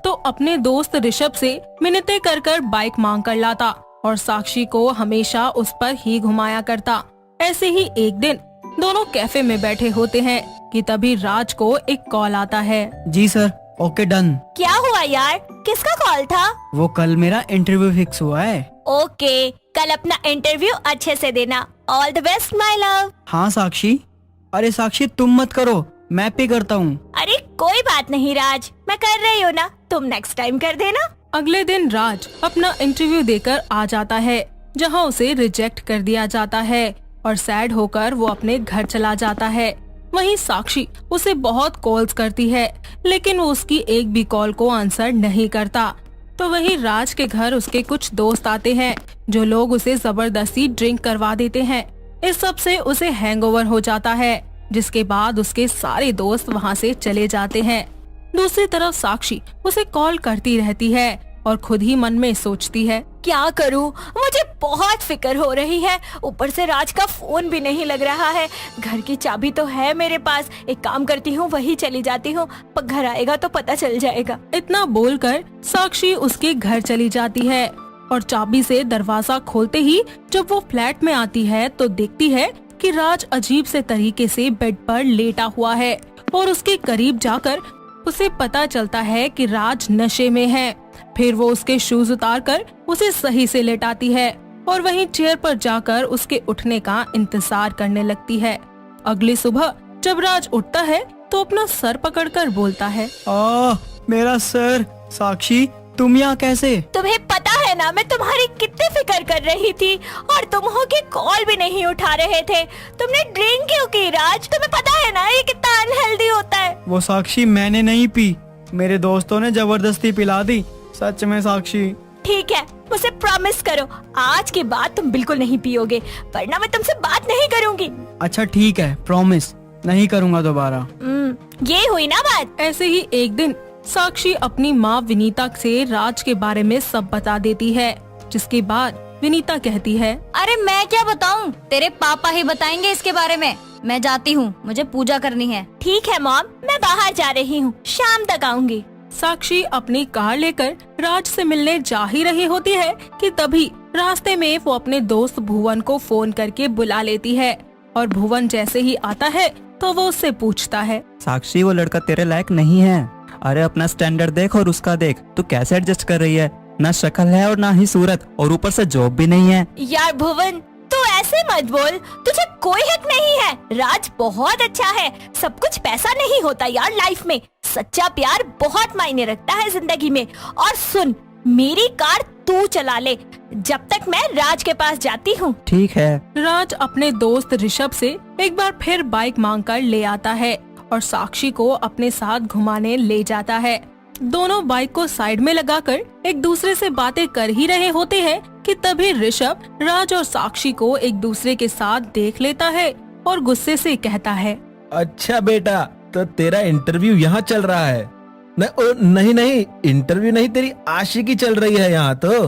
तो अपने दोस्त ऋषभ से मिन्नतें कर कर बाइक मांग कर लाता और साक्षी को हमेशा उस पर ही घुमाया करता। ऐसे ही एक दिन दोनों कैफे में बैठे होते हैं कि तभी राज को एक कॉल आता है। जी सर, ओके डन। क्या हुआ यार, किसका कॉल था? वो कल मेरा इंटरव्यू फिक्स हुआ है। ओके, कल अपना इंटरव्यू अच्छे से देना। All the best my love. हाँ साक्षी। अरे साक्षी तुम मत करो, मैं पे करता हूँ। अरे कोई बात नहीं राज, मैं कर रही हूँ ना, तुम नेक्स्ट टाइम कर देना। अगले दिन राज अपना इंटरव्यू देकर आ जाता है, जहां उसे रिजेक्ट कर दिया जाता है और सैड होकर वो अपने घर चला जाता है। वहीं साक्षी उसे बहुत कॉल्स करती है, लेकिन वो उसकी एक भी कॉल को आंसर नहीं करता। तो वहीं राज के घर उसके कुछ दोस्त आते हैं, जो लोग उसे जबरदस्ती ड्रिंक करवा देते हैं। इस सब से उसे हैंगओवर हो जाता है, जिसके बाद उसके सारे दोस्त वहां से चले जाते हैं। दूसरी तरफ साक्षी उसे कॉल करती रहती है और खुद ही मन में सोचती है, क्या करूं, मुझे बहुत फिक्र हो रही है। ऊपर से राज का फोन भी नहीं लग रहा है। घर की चाबी तो है मेरे पास, एक काम करती हूँ वही चली जाती हूँ, पर घर आएगा तो पता चल जाएगा। इतना बोलकर साक्षी उसके घर चली जाती है और चाबी से दरवाजा खोलते ही जब वो फ्लैट में आती है तो देखती है कि राज अजीब से तरीके से बेड पर लेटा हुआ है और उसके करीब जाकर उसे पता चलता है कि राज नशे में है। फिर वो उसके शूज उतारकर उसे सही से लेटाती है और वहीं चेयर पर जाकर उसके उठने का इंतजार करने लगती है। अगली सुबह जब राज उठता है तो अपना सर पकड़कर बोलता है, मेरा सर। साक्षी तुम यहाँ कैसे? तुम्हें पता है ना मैं तुम्हारी कितनी फिक्र कर रही थी और तुम हो कि कॉल भी नहीं उठा रहे थे। तुमने ड्रिंक क्यों की राज? तुम्हें पता है ना ये कितना अनहेल्दी होता है। वो साक्षी मैंने नहीं पी, मेरे दोस्तों ने जबरदस्ती पिला दी। सच में साक्षी। ठीक है, मुझे प्रॉमिस करो आज के बाद तुम बिल्कुल नहीं पियोगे, वरना मैं तुमसे बात नहीं करूँगी। अच्छा ठीक है, प्रॉमिस नहीं करूँगा दोबारा। ये हुई ना बात। ऐसे ही एक दिन साक्षी अपनी माँ विनीता से राज के बारे में सब बता देती है, जिसके बाद विनीता कहती है, अरे मैं क्या बताऊं, तेरे पापा ही बताएंगे इसके बारे में। मैं जाती हूँ, मुझे पूजा करनी है। ठीक है मॉम, मैं बाहर जा रही हूँ, शाम तक आऊंगी। साक्षी अपनी कार लेकर राज से मिलने जा ही रही होती है कि तभी रास्ते में वो अपने दोस्त भुवन को फोन करके बुला लेती है। और भुवन जैसे ही आता है तो वो उससे पूछता है, साक्षी वो लड़का तेरे लायक नहीं है। अरे अपना स्टैंडर्ड देख और उसका देख, तू कैसे एडजस्ट कर रही है। ना शक्ल है और ना ही सूरत, और ऊपर से जॉब भी नहीं है। यार भुवन, तू ऐसे मत बोल, तुझे कोई हक नहीं है। राज बहुत अच्छा है, सब कुछ पैसा नहीं होता यार लाइफ में। सच्चा प्यार बहुत मायने रखता है जिंदगी में। और सुन, मेरी कार तू चला ले जब तक मैं राज के पास जाती हूँ। ठीक है। राज अपने दोस्त ऋषभ से एक बार फिर बाइक मांगकर ले आता है और साक्षी को अपने साथ घुमाने ले जाता है। दोनों बाइक को साइड में लगाकर एक दूसरे से बातें कर ही रहे होते हैं कि तभी ऋषभ राज और साक्षी को एक दूसरे के साथ देख लेता है और गुस्से से कहता है, अच्छा बेटा, तो तेरा इंटरव्यू यहाँ चल रहा है। नहीं नहीं, इंटरव्यू नहीं, तेरी आशिकी चल रही है यहाँ। तो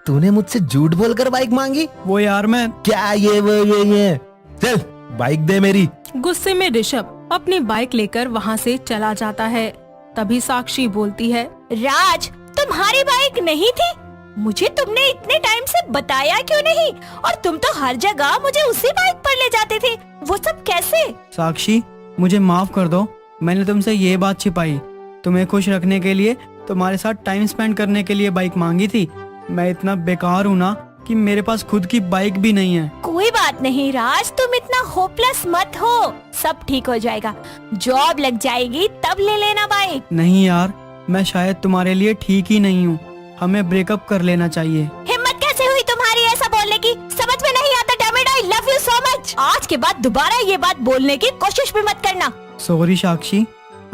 तूने मुझसे झूठ बोलकर बाइक मांगी? वो यार मैं क्या ये चल बाइक दे मेरी। गुस्से में ऋषभ अपनी बाइक लेकर वहाँ से चला जाता है। तभी साक्षी बोलती है, राज, तुम्हारी बाइक नहीं थी? मुझे तुमने इतने टाइम से बताया क्यों नहीं? और तुम तो हर जगह मुझे उसी बाइक पर ले जाते थे, वो सब कैसे? साक्षी, मुझे माफ कर दो, मैंने तुमसे ये बात छिपाई। तुम्हें खुश रखने के लिए, तुम्हारे साथ टाइम स्पेंड करने के लिए बाइक मांगी थी। मैं इतना बेकार हूँ ना कि मेरे पास खुद की बाइक भी नहीं है। कोई बात नहीं राज, तुम इतना होपलेस मत हो, सब ठीक हो जाएगा। जॉब लग जाएगी तब ले लेना बाइक। नहीं यार, मैं शायद तुम्हारे लिए ठीक ही नहीं हूँ। हमें ब्रेकअप कर लेना चाहिए। हिम्मत कैसे हुई तुम्हारी ऐसा बोलने की? समझ में नहीं आता। Damn it, I love you so much. आज के बाद दोबारा ये बात बोलने की कोशिश भी मत करना। Sorry Sakshi,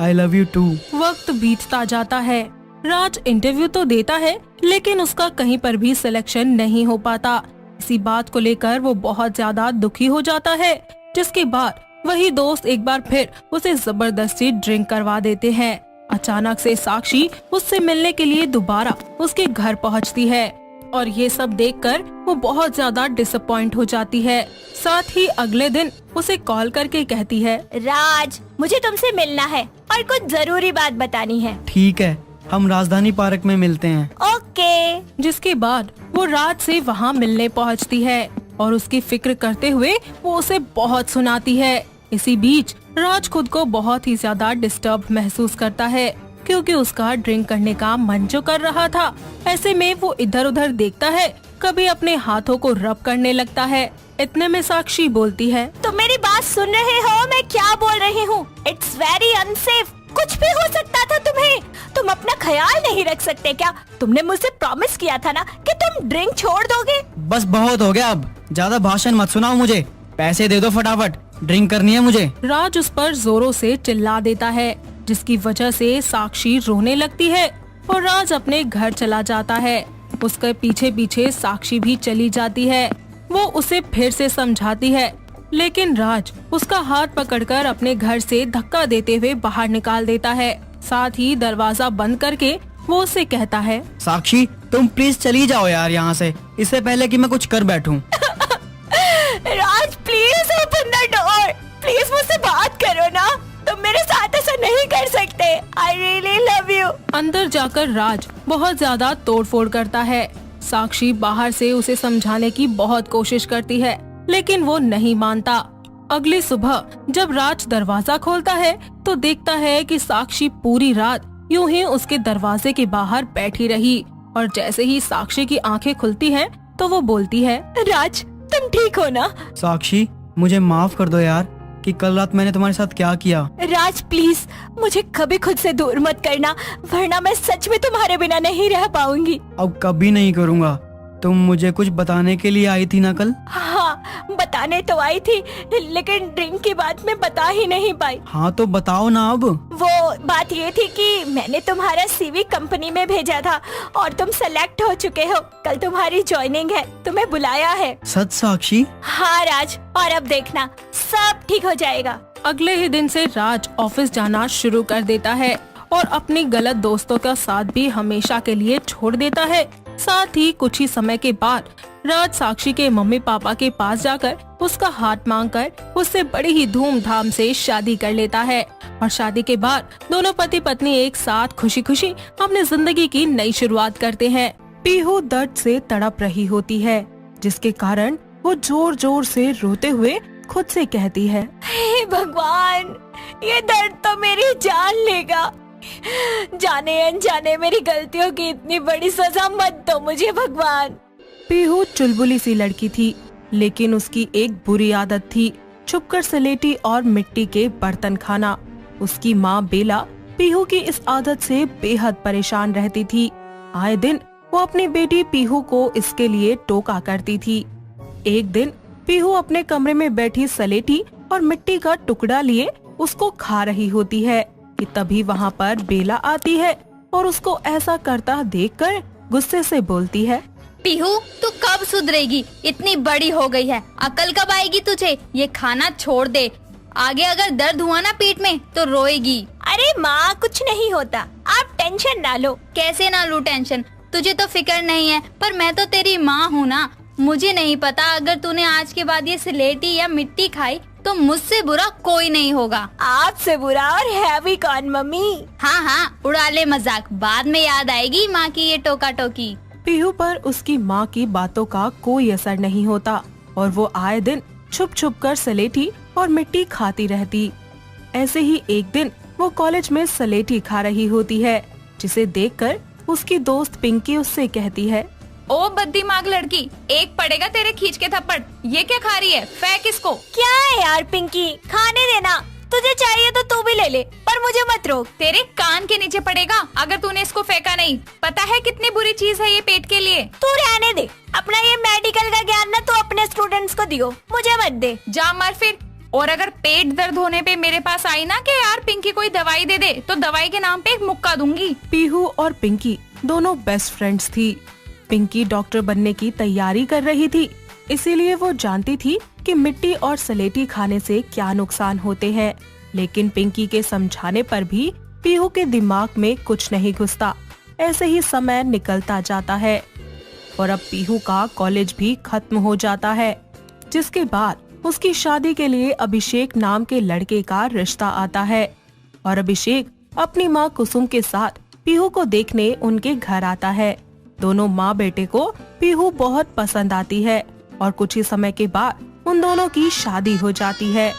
I love you too. वक्त बीतता जाता है। राज इंटरव्यू तो देता है लेकिन उसका कहीं पर भी सिलेक्शन नहीं हो पाता। इसी बात को लेकर वो बहुत ज्यादा दुखी हो जाता है, जिसके बाद वही दोस्त एक बार फिर उसे जबरदस्ती ड्रिंक करवा देते हैं। अचानक से साक्षी उससे मिलने के लिए दोबारा उसके घर पहुंचती है और ये सब देखकर वो बहुत ज्यादा डिसअपॉइंट हो जाती है। साथ ही अगले दिन उसे कॉल करके कहती है, राज, मुझे तुमसे मिलना है और कुछ जरूरी बात बतानी है। ठीक है, हम राजधानी पार्क में मिलते हैं। ओके। जिसके बाद वो राज से वहाँ मिलने पहुँचती है और उसकी फिक्र करते हुए वो उसे बहुत सुनाती है। इसी बीच राज खुद को बहुत ही ज्यादा डिस्टर्ब महसूस करता है क्योंकि उसका ड्रिंक करने का मन जो कर रहा था। ऐसे में वो इधर उधर देखता है, कभी अपने हाथों को रब करने लगता है। इतने में साक्षी बोलती है, तुम मेरी बात सुन रहे हो? मैं क्या बोल रही हूँ? It's very unsafe. कुछ भी हो सकता था तुम्हें। तुम अपना ख्याल नहीं रख सकते क्या? तुमने मुझसे प्रॉमिस किया था ना कि तुम ड्रिंक छोड़ दोगे। बस बहुत हो गया, अब ज्यादा भाषण मत सुनाओ मुझे। पैसे दे दो फटाफट, ड्रिंक करनी है मुझे। राज उस पर जोरों से चिल्ला देता है, जिसकी वजह से साक्षी रोने लगती है और राज अपने घर चला जाता है। उसके पीछे पीछे साक्षी भी चली जाती है। वो उसे फिर से समझाती है, लेकिन राज उसका हाथ पकड़कर अपने घर से धक्का देते हुए बाहर निकाल देता है। साथ ही दरवाजा बंद करके वो उससे कहता है, साक्षी, तुम प्लीज चली जाओ यार यहाँ से, इससे पहले कि मैं कुछ कर बैठूं। Raj, please open the door. Please मुझसे बात करो ना। तुम मेरे साथ ऐसा नहीं कर सकते। I really love you. अंदर जाकर राज बहुत ज्यादा तोड़फोड़ करता है। साक्षी बाहर से उसे समझाने की बहुत कोशिश करती है, लेकिन वो नहीं मानता। अगली सुबह जब राज दरवाजा खोलता है तो देखता है कि साक्षी पूरी रात यूं ही उसके दरवाजे के बाहर बैठी रही और जैसे ही साक्षी की आंखें खुलती हैं तो वो बोलती है, राज, तुम ठीक हो ना? साक्षी, मुझे माफ कर दो यार कि कल रात मैंने तुम्हारे साथ क्या किया। राज, प्लीज मुझे कभी खुद से दूर मत करना, वरना मैं सच में तुम्हारे बिना नहीं रह पाऊंगी। अब कभी नहीं करूँगा। तुम मुझे कुछ बताने के लिए आई थी ना कल? हाँ, बताने तो आई थी, लेकिन ड्रिंक की बात मैं बता ही नहीं पाई। हाँ तो बताओ ना अब। वो बात ये थी कि मैंने तुम्हारा सीवी कंपनी में भेजा था और तुम सेलेक्ट हो चुके हो। कल तुम्हारी ज्वाइनिंग है, तुम्हें बुलाया है। सच साक्षी? हाँ राज, और अब देखना सब ठीक हो जाएगा। अगले ही दिन से राज ऑफिस जाना शुरू कर देता है और अपने गलत दोस्तों का साथ भी हमेशा के लिए छोड़ देता है। साथ ही कुछ ही समय के बाद राज साक्षी के मम्मी पापा के पास जाकर उसका हाथ मांगकर उससे बड़ी ही धूमधाम से शादी कर लेता है और शादी के बाद दोनों पति पत्नी एक साथ खुशी खुशी अपनी जिंदगी की नई शुरुआत करते हैं। पीहू दर्द से तड़प रही होती है, जिसके कारण वो जोर जोर से रोते हुए खुद से कहती है, हे भगवान, ये दर्द तो मेरी जान लेगा। जाने अनजाने मेरी गलतियों की इतनी बड़ी सजा मत दो मुझे भगवान। पीहू चुलबुली सी लड़की थी, लेकिन उसकी एक बुरी आदत थी, छुपकर स्लेटी और मिट्टी के बर्तन खाना। उसकी माँ बेला पीहू की इस आदत से बेहद परेशान रहती थी। आए दिन वो अपनी बेटी पीहू को इसके लिए टोका करती थी। एक दिन पीहू अपने कमरे में बैठी स्लेटी और मिट्टी का टुकड़ा लिए उसको खा रही होती है कि तभी वहाँ पर बेला आती है और उसको ऐसा करता देखकर गुस्से से बोलती है, पीहू तू कब सुधरेगी? इतनी बड़ी हो गई है, अकल कब आएगी तुझे? ये खाना छोड़ दे, आगे अगर दर्द हुआ ना पीठ में तो रोएगी। अरे माँ, कुछ नहीं होता, आप टेंशन ना लो। कैसे ना लूं टेंशन? तुझे तो फिक्र नहीं है, पर मैं तो तेरी माँ हूँ ना। मुझे नहीं पता, अगर तूने आज के बाद ये स्लेटी या मिट्टी खाई तो मुझसे बुरा कोई नहीं होगा। आपसे बुरा और है भी कौन मम्मी? हाँ, उड़ा ले मजाक, बाद में याद आएगी माँ की ये टोका टोकी। पीहू पर उसकी माँ की बातों का कोई असर नहीं होता और वो आए दिन छुप छुप कर स्लेटी और मिट्टी खाती रहती। ऐसे ही एक दिन वो कॉलेज में स्लेटी खा रही होती है, जिसे देखकर उसकी दोस्त पिंकी उससे कहती है, ओ बद्दीमाग लड़की, एक पड़ेगा तेरे खींच के थप्पड़। ये क्या खा रही है? फेंक इसको। क्या है यार पिंकी, खाने देना। तुझे चाहिए तो तू भी ले ले, पर मुझे मत रोक। तेरे कान के नीचे पड़ेगा अगर तूने इसको फेंका नहीं। पता है कितनी बुरी चीज है ये पेट के लिए। तू रहने दे, अपना ये मेडिकल का ज्ञान ना तू अपने स्टूडेंट्स को दियो, मुझे मत दे। जा मर फिर। और अगर पेट दर्द होने पे मेरे पास आई ना कि यार पिंकी कोई दवाई दे दे, तो दवाई के नाम पे एक मुक्का दूंगी। पीहू और पिंकी दोनों बेस्ट फ्रेंड्स थी। पिंकी डॉक्टर बनने की तैयारी कर रही थी, इसीलिए वो जानती थी कि मिट्टी और स्लेटी खाने से क्या नुकसान होते हैं, लेकिन पिंकी के समझाने पर भी पीहू के दिमाग में कुछ नहीं घुसता। ऐसे ही समय निकलता जाता है और अब पीहू का कॉलेज भी खत्म हो जाता है, जिसके बाद उसकी शादी के लिए अभिषेक नाम के लड़के का रिश्ता आता है और अभिषेक अपनी माँ कुसुम के साथ पीहू को देखने उनके घर आता है। दोनों माँ बेटे को पीहू बहुत पसंद आती है और कुछ ही समय के बाद उन दोनों की शादी हो जाती है।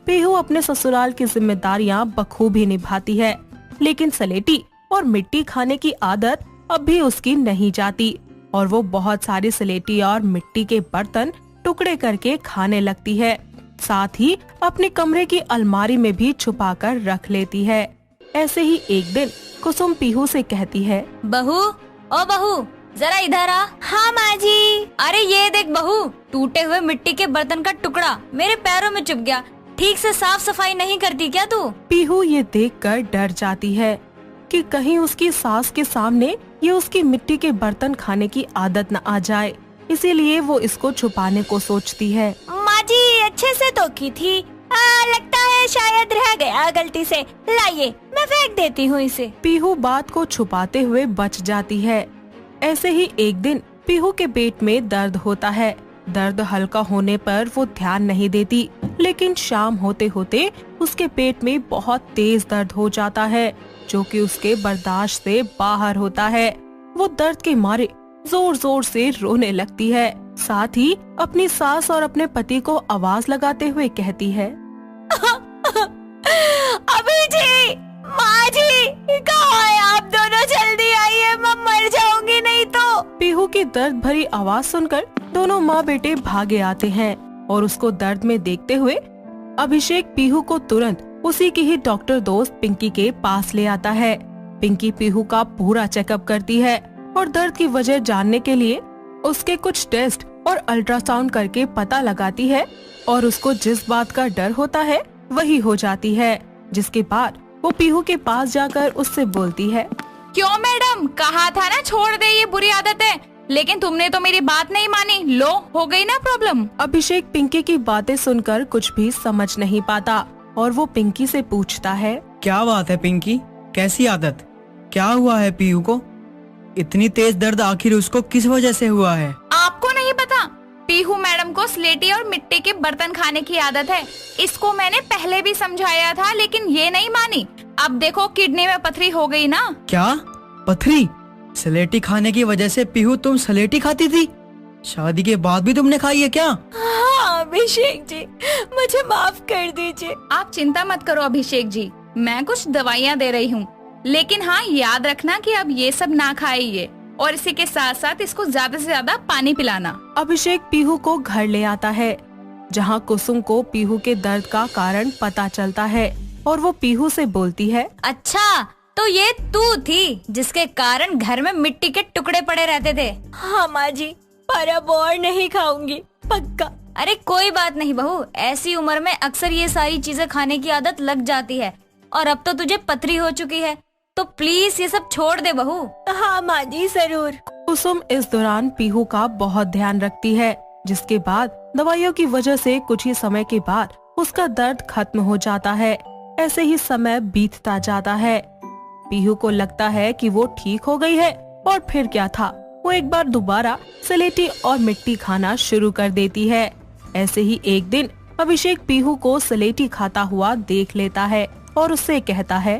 पीहू अपने ससुराल की जिम्मेदारियाँ बखूबी निभाती है, लेकिन स्लेटी और मिट्टी खाने की आदत अब भी उसकी नहीं जाती और वो बहुत सारी स्लेटी और मिट्टी के बर्तन टुकड़े करके खाने लगती है। साथ ही अपने कमरे की अलमारी में भी छुपा कर रख लेती है। ऐसे ही एक दिन कुसुम पीहू से कहती है, बहू, ओ बहू, जरा इधर आ। हाँ माँ जी। अरे ये देख बहू, टूटे हुए मिट्टी के बर्तन का टुकड़ा मेरे पैरों में चुभ गया। ठीक से साफ सफाई नहीं करती क्या तू? पीहू ये देखकर डर जाती है कि कहीं उसकी सास के सामने ये उसकी मिट्टी के बर्तन खाने की आदत न आ जाए, इसीलिए वो इसको छुपाने को सोचती है। माँ जी अच्छे से तो की थी, लगता है शायद रह गया गलती से। लाइए मैं फेंक देती हूँ इसे। पीहू बात को छुपाते हुए बच जाती है। ऐसे ही एक दिन पीहू के पेट में दर्द होता है। दर्द हल्का होने पर वो ध्यान नहीं देती, लेकिन शाम होते होते उसके पेट में बहुत तेज दर्द हो जाता है, जो कि उसके बर्दाश्त से बाहर होता है। वो दर्द के मारे जोर जोर से रोने लगती है, साथ ही अपनी सास और अपने पति को आवाज लगाते हुए कहती है, अभी जी, माँ जी, कहाँ है आप दोनों? जल्दी आइए, मैं मर जाऊंगी नहीं तो। पीहू की दर्द भरी आवाज सुनकर दोनों माँ बेटे भागे आते हैं और उसको दर्द में देखते हुए अभिषेक पीहू को तुरंत उसी की ही डॉक्टर दोस्त पिंकी के पास ले आता है। पिंकी पीहू का पूरा चेकअप करती है और दर्द की वजह जानने के लिए उसके कुछ टेस्ट और अल्ट्रासाउंड करके पता लगाती है और उसको जिस बात का डर होता है वही हो जाती है, जिसके बाद वो पीहू के पास जाकर उससे बोलती है, क्यों मैडम, कहा था ना छोड़ दे, ये बुरी आदत है, लेकिन तुमने तो मेरी बात नहीं मानी। लो, हो गई ना प्रॉब्लम। अभिषेक पिंकी की बातें सुनकर कुछ भी समझ नहीं पाता और वो पिंकी से पूछता है, क्या बात है पिंकी, कैसी आदत? क्या हुआ है पीहू को? इतनी तेज दर्द आखिर उसको किस वजह से हुआ है? आपको नहीं पता? पीहू मैडम को स्लेटी और मिट्टी के बर्तन खाने की आदत है। इसको मैंने पहले भी समझाया था, लेकिन ये नहीं मानी। अब देखो किडनी में पथरी हो गई ना। क्या पथरी? सलेटी खाने की वजह से पीहू तुम सलेटी खाती थी? शादी के बाद भी तुमने खाई है क्या? हाँ अभिषेक जी, मुझे माफ कर दीजिए। आप चिंता मत करो अभिषेक जी, मैं कुछ दवाइयाँ दे रही हूँ, लेकिन हाँ याद रखना कि अब ये सब ना खाइए, और इसी के साथ साथ इसको ज्यादा से ज्यादा पानी पिलाना। अभिषेक पीहू को घर ले आता है, जहाँ कुसुम को पीहू के दर्द का कारण पता चलता है और वो पीहू से बोलती है, अच्छा तो ये तू थी जिसके कारण घर में मिट्टी के टुकड़े पड़े रहते थे। हाँ माँ जी, पर अब और नहीं खाऊंगी, पक्का। अरे कोई बात नहीं बहू, ऐसी उम्र में अक्सर ये सारी चीजें खाने की आदत लग जाती है, और अब तो तुझे पथरी हो चुकी है, तो प्लीज ये सब छोड़ दे बहू। हाँ माँ जी जरूर। कुसुम इस दौरान पीहू का बहुत ध्यान रखती है, जिसके बाद दवाइयों की वजह से कुछ ही समय के बाद उसका दर्द खत्म हो जाता है। ऐसे ही समय बीतता जाता है। पीहू को लगता है कि वो ठीक हो गई है, और फिर क्या था, वो एक बार दोबारा सलेटी और मिट्टी खाना शुरू कर देती है। ऐसे ही एक दिन अभिषेक पीहू को सलेटी खाता हुआ देख लेता है और उससे कहता है,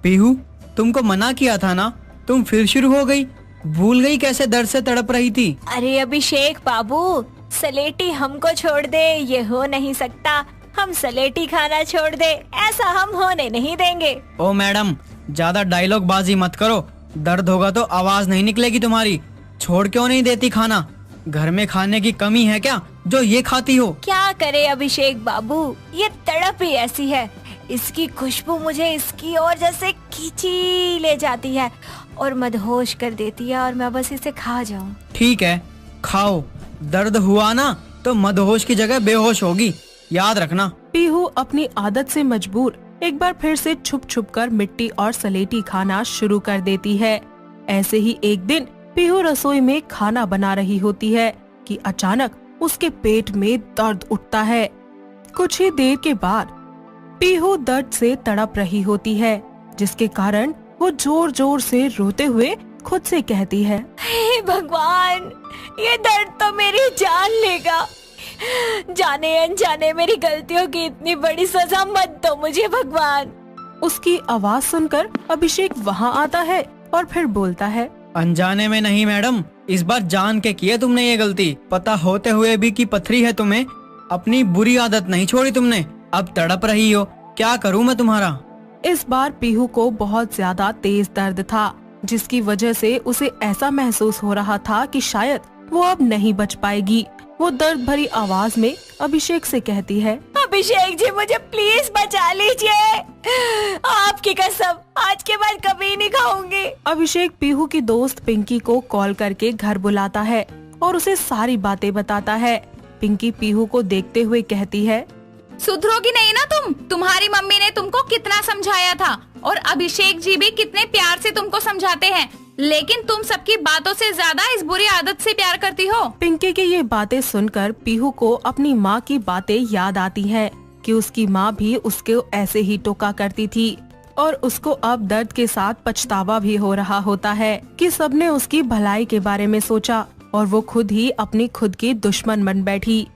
पीहू तुमको मना किया था ना, तुम फिर शुरू हो गई? भूल गई कैसे दर्द से तड़प रही थी? अरे अभिषेक बाबू, सलेटी हमको छोड़ दे, ये हो नहीं सकता। हम सलेटी खाना छोड़ दे, ऐसा हम होने नहीं देंगे। ओ मैडम, ज्यादा डायलॉग बाजी मत करो। दर्द होगा तो आवाज नहीं निकलेगी तुम्हारी। छोड़ क्यों नहीं देती खाना? घर में खाने की कमी है क्या जो ये खाती हो? क्या करे अभिषेक बाबू, ये तड़प ही ऐसी है। इसकी खुशबू मुझे इसकी और जैसे खींची ले जाती है और मदहोश कर देती है, और मैं बस इसे खा जाऊं। ठीक है, खाओ। दर्द हुआ ना तो मदहोश की जगह बेहोश होगी, याद रखना। पीहू अपनी आदत से मजबूर एक बार फिर से छुप छुप कर मिट्टी और सलेटी खाना शुरू कर देती है। ऐसे ही एक दिन पीहू रसोई में खाना बना रही होती है कि अचानक उसके पेट में दर्द उठता है। कुछ ही देर के बाद पीहू दर्द से तड़प रही होती है, जिसके कारण वो जोर जोर से रोते हुए खुद से कहती है, हे भगवान, ये दर्द तो मेरी जान लेगा। जाने अनजाने मेरी गलतियों की इतनी बड़ी सजा मत दो मुझे भगवान। उसकी आवाज सुनकर अभिषेक वहाँ आता है और फिर बोलता है, अनजाने में नहीं मैडम, इस बार जान के किया तुमने ये गलती। पता होते हुए भी कि पथरी है तुम्हें। अपनी बुरी आदत नहीं छोड़ी तुमने, अब तड़प रही हो। क्या करूं मैं तुम्हारा? इस बार पीहू को बहुत ज्यादा तेज दर्द था, जिसकी वजह से उसे ऐसा महसूस हो रहा था कि शायद वो अब नहीं बच पाएगी। वो दर्द भरी आवाज में अभिषेक से कहती है, अभिषेक जी मुझे प्लीज बचा लीजिए, आपकी कसम आज के बाद कभी नहीं खाऊंगी। अभिषेक पीहू की दोस्त पिंकी को कॉल करके घर बुलाता है और उसे सारी बातें बताता है। पिंकी पीहू को देखते हुए कहती है, सुधरोगी नहीं ना तुम? तुम्हारी मम्मी ने तुमको कितना समझाया था, और अभिषेक जी भी कितने प्यार से तुमको समझाते हैं, लेकिन तुम सबकी बातों से ज्यादा इस बुरी आदत से प्यार करती हो। पिंकी की ये बातें सुनकर पीहू को अपनी माँ की बातें याद आती हैं कि उसकी माँ भी उसको ऐसे ही टोका करती थी, और उसको अब दर्द के साथ पछतावा भी हो रहा होता है कि सबने उसकी भलाई के बारे में सोचा और वो खुद ही अपनी खुद की दुश्मन बन बैठी।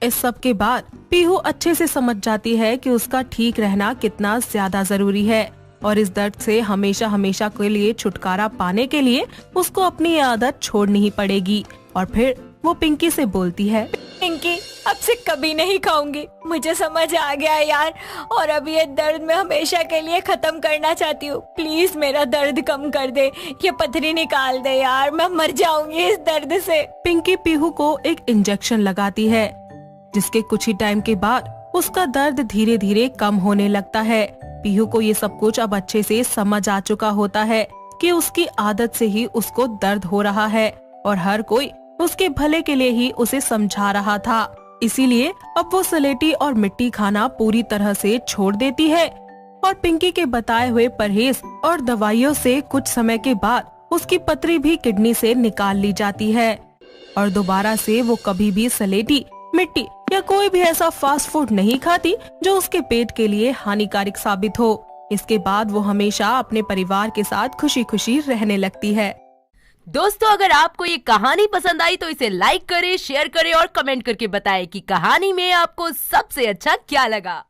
इस सब के बाद पीहू अच्छे से समझ जाती है कि उसका ठीक रहना कितना ज्यादा जरूरी है, और इस दर्द से हमेशा हमेशा के लिए छुटकारा पाने के लिए उसको अपनी ये आदत छोड़नी ही पड़ेगी। और फिर वो पिंकी से बोलती है, पिंकी अब से कभी नहीं खाऊंगी, मुझे समझ आ गया यार, और अब ये दर्द मैं हमेशा के लिए खत्म करना चाहती हूँ। प्लीज मेरा दर्द कम कर दे, ये पथरी निकाल दे यार, मैं मर जाऊंगी इस दर्द से। पिंकी पीहू को एक इंजेक्शन लगाती है, जिसके कुछ ही टाइम के बाद उसका दर्द धीरे धीरे कम होने लगता है। पीहू को ये सब कुछ अब अच्छे से समझ आ चुका होता है कि उसकी आदत से ही उसको दर्द हो रहा है, और हर कोई उसके भले के लिए ही उसे समझा रहा था। इसीलिए अब वो सलेटी और मिट्टी खाना पूरी तरह से छोड़ देती है, और पिंकी के बताए हुए परहेज और दवाइयों से कुछ समय के बाद उसकी पथरी भी किडनी से निकाल ली जाती है, और दोबारा से वो कभी भी सलेटी, मिट्टी या कोई भी ऐसा फास्ट फूड नहीं खाती जो उसके पेट के लिए हानिकारक साबित हो। इसके बाद वो हमेशा अपने परिवार के साथ खुशी खुशी रहने लगती है। दोस्तों, अगर आपको ये कहानी पसंद आई तो इसे लाइक करें, शेयर करें और कमेंट करके बताएं कि कहानी में आपको सबसे अच्छा क्या लगा।